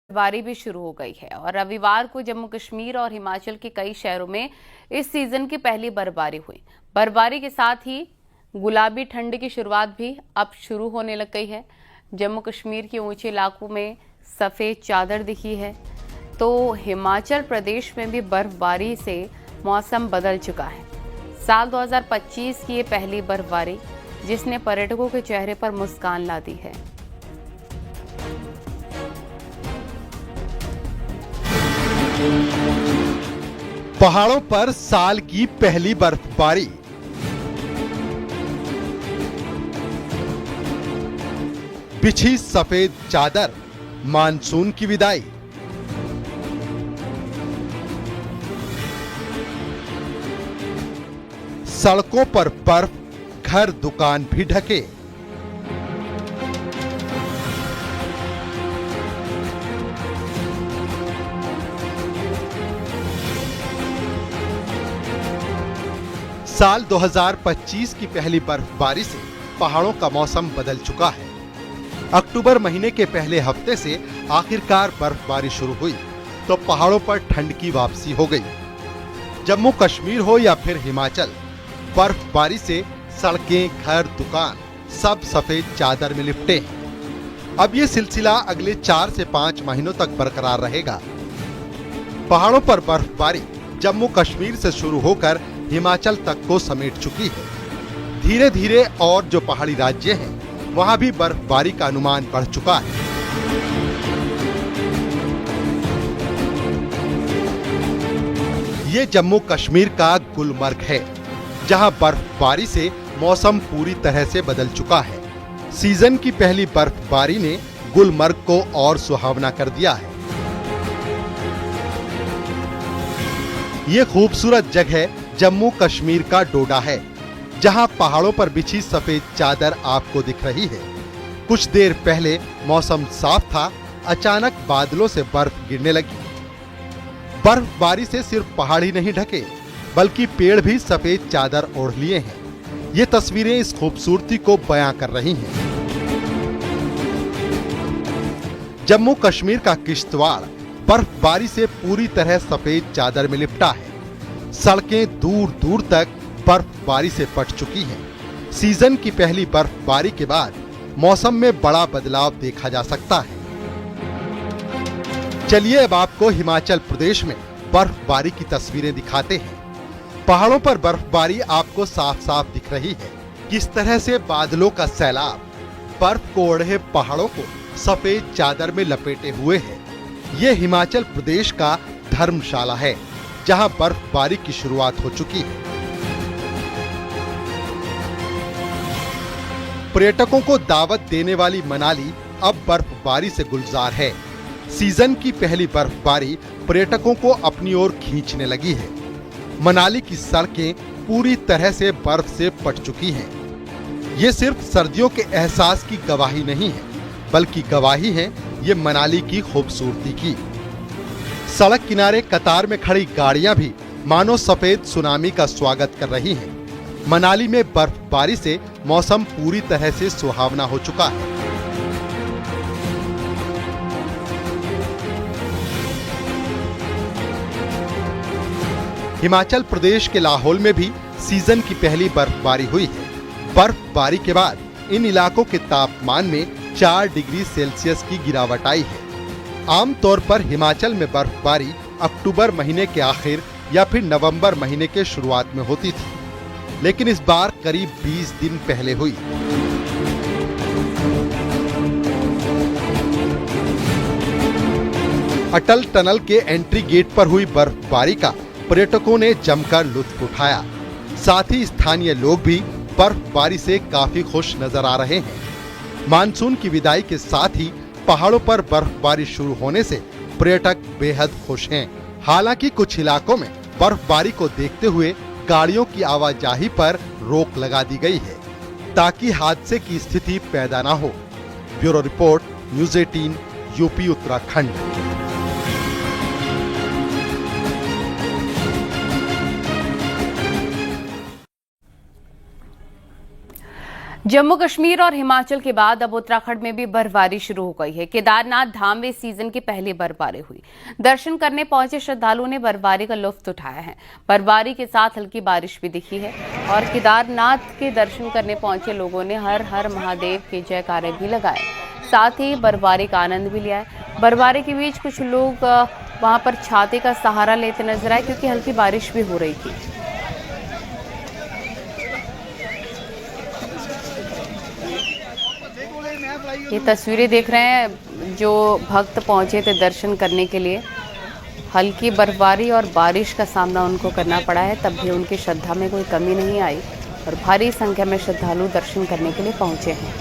बर्फबारी भी शुरू हो गई है और रविवार को जम्मू कश्मीर और हिमाचल के कई शहरों में इस सीजन की पहली बर्फबारी हुई। बर्फबारी के साथ ही गुलाबी ठंड की शुरुआत भी अब शुरू होने लग गई है। जम्मू कश्मीर के ऊंचे इलाकों में सफ़ेद चादर दिखी है, तो हिमाचल प्रदेश में भी बर्फबारी से मौसम बदल चुका है। साल 2025 की ये पहली बर्फबारी जिसने पर्यटकों के चेहरे पर मुस्कान ला दी है। पहाड़ों पर साल की पहली बर्फबारी। बिछी सफेद चादर, मानसून की विदाई। सड़कों पर बर्फ, घर दुकान भी ढके। साल 2025 की पहली बर्फबारी से पहाड़ों का मौसम बदल चुका है। अक्टूबर महीने के पहले हफ्ते से आखिरकार बर्फबारी शुरू हुई तो पहाड़ों पर ठंड की वापसी हो गई। जम्मू कश्मीर हो या फिर हिमाचल, बर्फबारी से सड़कें, घर, दुकान सब सफेद चादर में लिपटे हैं। अब ये सिलसिला अगले 4 से 5 महीनों तक बरकरार रहेगा। पहाड़ों पर बर्फबारी जम्मू कश्मीर से शुरू होकर हिमाचल तक को समेट चुकी है। धीरे धीरे और जो पहाड़ी राज्य हैं, वहां भी बर्फबारी का अनुमान बढ़ चुका है। ये जम्मू कश्मीर का गुलमर्ग है, जहां बर्फबारी से मौसम पूरी तरह से बदल चुका है। सीजन की पहली बर्फबारी ने गुलमर्ग को और सुहावना कर दिया है। ये खूबसूरत जगह जम्मू कश्मीर का डोडा है, जहां पहाड़ों पर बिछी सफेद चादर आपको दिख रही है। कुछ देर पहले मौसम साफ था, अचानक बादलों से बर्फ गिरने लगी। बर्फबारी से सिर्फ पहाड़ ही नहीं ढके, बल्कि पेड़ भी सफेद चादर ओढ़ लिए हैं। ये तस्वीरें इस खूबसूरती को बयां कर रही हैं। जम्मू कश्मीर का किश्तवाड़ बर्फबारी से पूरी तरह सफेद चादर में लिपटा है। सड़कें दूर दूर तक बर्फबारी से पट चुकी हैं। सीजन की पहली बर्फबारी के बाद मौसम में बड़ा बदलाव देखा जा सकता है। चलिए अब आपको हिमाचल प्रदेश में बर्फबारी की तस्वीरें दिखाते हैं। पहाड़ों पर बर्फबारी आपको साफ साफ दिख रही है। किस तरह से बादलों का सैलाब बर्फ को ओढ़े पहाड़ों को सफेद चादर में लपेटे हुए है। ये हिमाचल प्रदेश का धर्मशाला है, जहां बर्फबारी की शुरुआत हो चुकी है। पर्यटकों को दावत देने वाली मनाली अब बर्फबारी से गुलजार है। सीजन की पहली बर्फबारी पर्यटकों को अपनी ओर खींचने लगी है। मनाली की सड़कें पूरी तरह से बर्फ से पट चुकी हैं। ये सिर्फ सर्दियों के एहसास की गवाही नहीं है, बल्कि गवाही है ये मनाली की खूबसूरती की। सड़क किनारे कतार में खड़ी गाड़ियां भी मानो सफेद सुनामी का स्वागत कर रही हैं। मनाली में बर्फबारी से मौसम पूरी तरह से सुहावना हो चुका है। हिमाचल प्रदेश के लाहौल में भी सीजन की पहली बर्फबारी हुई है। बर्फबारी के बाद इन इलाकों के तापमान में 4 डिग्री सेल्सियस की गिरावट आई है। आमतौर पर हिमाचल में बर्फबारी अक्टूबर महीने के आखिर या फिर नवंबर महीने के शुरुआत में होती थी, लेकिन इस बार करीब 20 दिन पहले हुई। अटल टनल के एंट्री गेट पर हुई बर्फबारी का पर्यटकों ने जमकर लुत्फ उठाया। साथ ही स्थानीय लोग भी बर्फबारी से काफी खुश नजर आ रहे हैं। मानसून की विदाई के साथ ही पहाड़ों पर बर्फबारी शुरू होने से पर्यटक बेहद खुश हैं। हालांकि कुछ इलाकों में बर्फबारी को देखते हुए गाड़ियों की आवाजाही पर रोक लगा दी गई है, ताकि हादसे की स्थिति पैदा न हो। Bureau report, news 18, UP Uttarakhand. Jammu Kashmir और हिमाचल के बाद अब उत्तराखंड में भी बर्फबारी शुरू हो गई है। केदारनाथ धाम में सीजन की पहली बर्फबारी हुई। दर्शन करने पहुंचे श्रद्धालुओं ने बर्फबारी का लुत्फ उठाया है। बर्फबारी के साथ हल्की बारिश भी दिखी है और केदारनाथ के दर्शन करने पहुंचे लोगों ने हर हर महादेव के जयकारे भी लगाए, साथ ही बर्फबारी का आनंद भी लिया है। बर्फबारी के बीच कुछ लोग वहां पर छाते का सहारा लेते नजर आए क्योंकि हल्की बारिश भी हो रही थी। ये तस्वीरें देख रहे हैं, जो भक्त पहुंचे थे दर्शन करने के लिए। हल्की बर्फबारी और बारिश का सामना उनको करना पड़ा है, तब भी उनकी श्रद्धा में कोई कमी नहीं आई और भारी संख्या में श्रद्धालु दर्शन करने के लिए पहुंचे हैं।